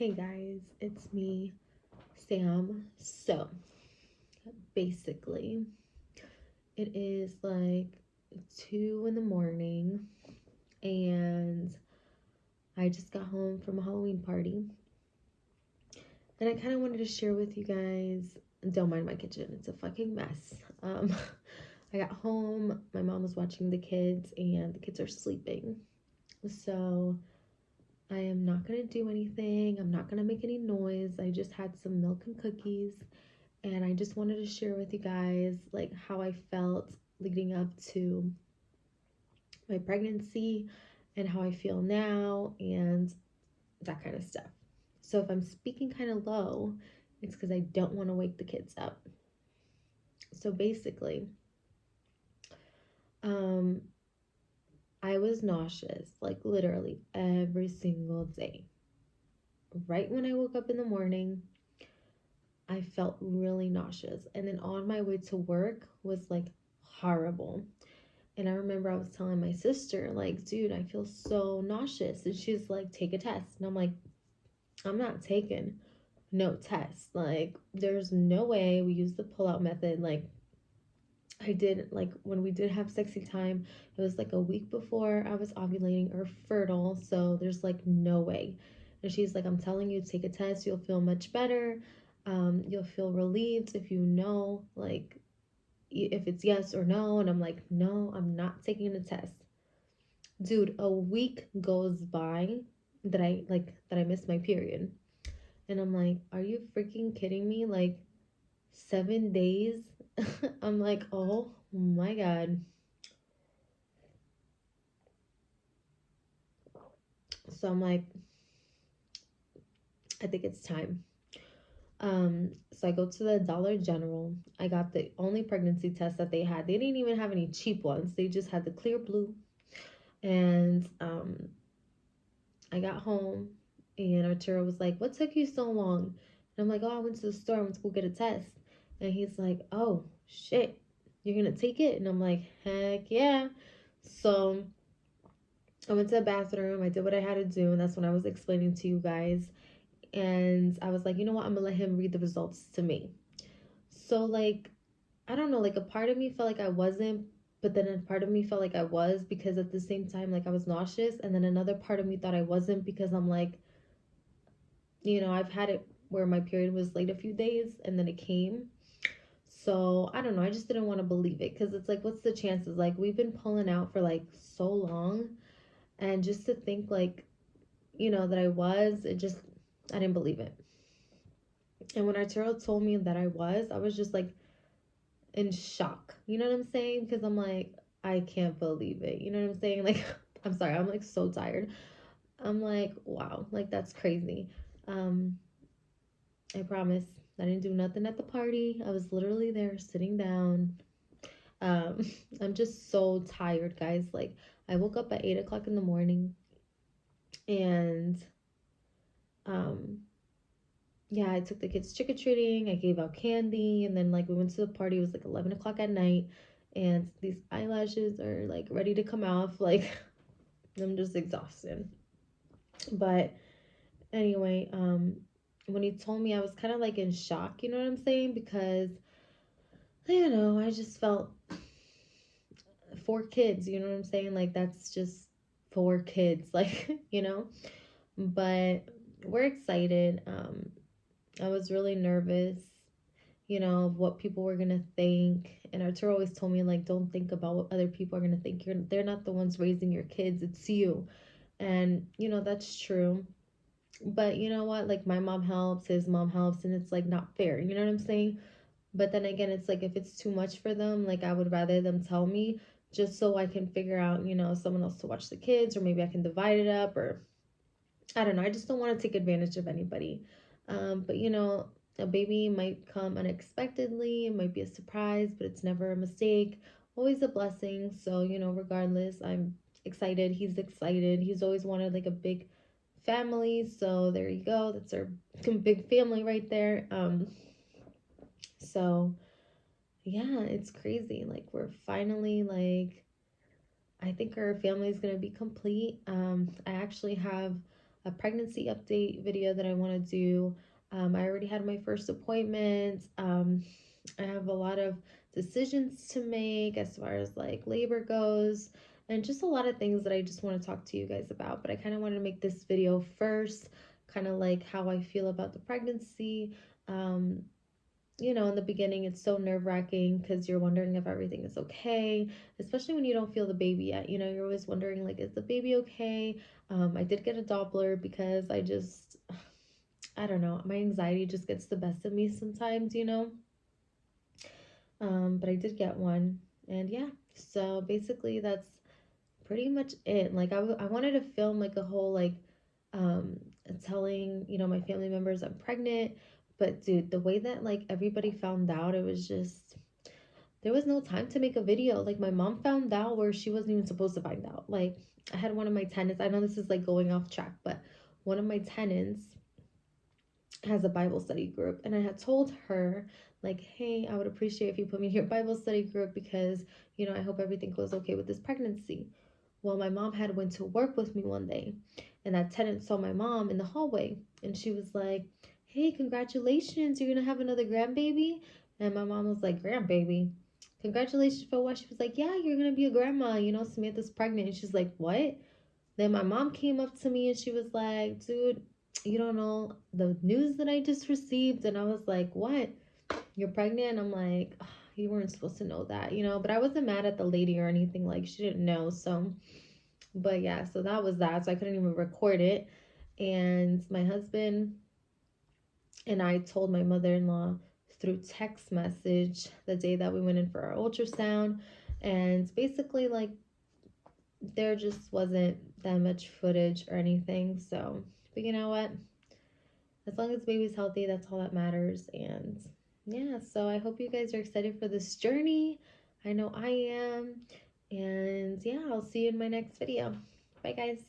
Hey guys, it's me, Sam. So, basically, it is like 2 in the morning, and I just got home from a Halloween party. And I kind of wanted to share with you guys. Don't mind my kitchen, it's a fucking mess. I got home, my mom was watching the kids, and the kids are sleeping. So, I am not gonna do anything, I'm not gonna make any noise. I just had some milk and cookies. And I just wanted to share with you guys like how I felt leading up to my pregnancy and how I feel now and that kind of stuff. So if I'm speaking kind of low, it's because I don't want to wake the kids up. So basically, um, I was nauseous like literally every single day. Right when I woke up in the morning, I felt really nauseous. And then on my way to work was like horrible. And I remember I was telling my sister, like, dude, I feel so nauseous. And she's like, take a test. And I'm like, I'm not taking no test. Like, there's no way. We use the pull-out method. Like, I did, like, when we did have sexy time, it was like a week before I was ovulating or fertile. So there's like no way. And she's like, I'm telling you, take a test. You'll feel much better. You'll feel relieved if you know, like, if it's yes or no. And I'm like, no, I'm not taking the test. Dude, a week goes by that I missed my period. And I'm like, are you freaking kidding me? Like 7 days? I'm like, oh my God. So I'm like, I think it's time. So I go to the Dollar General. I got the only pregnancy test that they had. They didn't even have any cheap ones. They just had the clear blue. And I got home and Arturo was like, what took you so long? And I'm like, oh, I went to the store. I went to go get a test. And he's like, oh, shit, you're going to take it? And I'm like, heck yeah. So I went to the bathroom. I did what I had to do. And that's when I was explaining to you guys. And I was like, you know what? I'm going to let him read the results to me. So, like, I don't know, like a part of me felt like I wasn't, but then a part of me felt like I was because at the same time, like I was nauseous. And then another part of me thought I wasn't because I'm like, I've had it where my period was late a few days and then it came. So I don't know. I just didn't want to believe it because it's like, what's the chances? Like, we've been pulling out for like so long. And just to think, like, that I didn't believe it. And when Arturo told me that I was just like in shock. You know what I'm saying? Because I'm like, I can't believe it. You know what I'm saying? Like, I'm sorry. I'm like so tired. I'm like, wow, like that's crazy. Um, I promise I didn't do nothing at the party. I was literally there sitting down. Um, I'm just so tired, guys. Like, I woke up at 8 o'clock in the morning and, um, yeah, I took the kids trick or treating. I gave out candy. And then, like, we went to the party. It was like 11 o'clock at night. And these eyelashes are like ready to come off. Like, I'm just exhausted. But anyway, when he told me, I was kind of like in shock, you know what I'm saying? Because I just felt 4 kids, you know what I'm saying? Like, that's just 4 kids, like, But we're excited. I was really nervous, of what people were gonna think. And Arturo always told me, like, don't think about what other people are gonna think. They're not the ones raising your kids, it's you. And, that's true. But you know what? Like, my mom helps, his mom helps, and it's like not fair. You know what I'm saying? But then again, it's like if it's too much for them, like I would rather them tell me just so I can figure out, someone else to watch the kids, or maybe I can divide it up, or I don't know. I just don't want to take advantage of anybody. But a baby might come unexpectedly. It might be a surprise, but it's never a mistake. Always a blessing. So, regardless, I'm excited. He's excited. He's always wanted like a big family. So there you go. That's our big family right there. So yeah, it's crazy. Like, we're finally like, I think our family is gonna be complete. I actually have a pregnancy update video that I want to do. I already had my first appointment. I have a lot of decisions to make as far as like labor goes, and just a lot of things that I just want to talk to you guys about. But I kind of wanted to make this video first, kind of like how I feel about the pregnancy. Um, in the beginning, it's so nerve wracking because you're wondering if everything is okay, especially when you don't feel the baby yet. You're always wondering, like, is the baby okay? I did get a Doppler because I don't know, my anxiety just gets the best of me sometimes. But I did get one. And yeah, so basically, that's pretty much it. Like, I wanted to film like a whole, like, um, telling, my family members I'm pregnant. But dude, the way that like everybody found out, it was just there was no time to make a video. Like my mom found out where she wasn't even supposed to find out. Like I had one of my tenants, I know this is like going off track, but one of my tenants has a Bible study group, and I had told her like, hey, I would appreciate if you put me in your Bible study group because, I hope everything goes okay with this pregnancy. Well, my mom had went to work with me one day, and that tenant saw my mom in the hallway, and she was like, hey, congratulations, you're gonna have another grandbaby. And my mom was like, grandbaby? Congratulations for what? She was like, yeah, you're gonna be a grandma, Samantha's pregnant. And she's like, what? Then my mom came up to me and she was like, dude, you don't know the news that I just received. And I was like, what? You're pregnant? I'm like, "Ugh, you weren't supposed to know that. But I wasn't mad at the lady or anything. Like, she didn't know. So, but yeah, so that was that. So I couldn't even record it. And my husband and I told my mother in law through text message the day that we went in for our ultrasound. And basically, like, there just wasn't that much footage or anything. So, but you know what? As long as baby's healthy, that's all that matters. And yeah, so I hope you guys are excited for this journey. I know I am. And yeah, I'll see you in my next video. Bye, guys.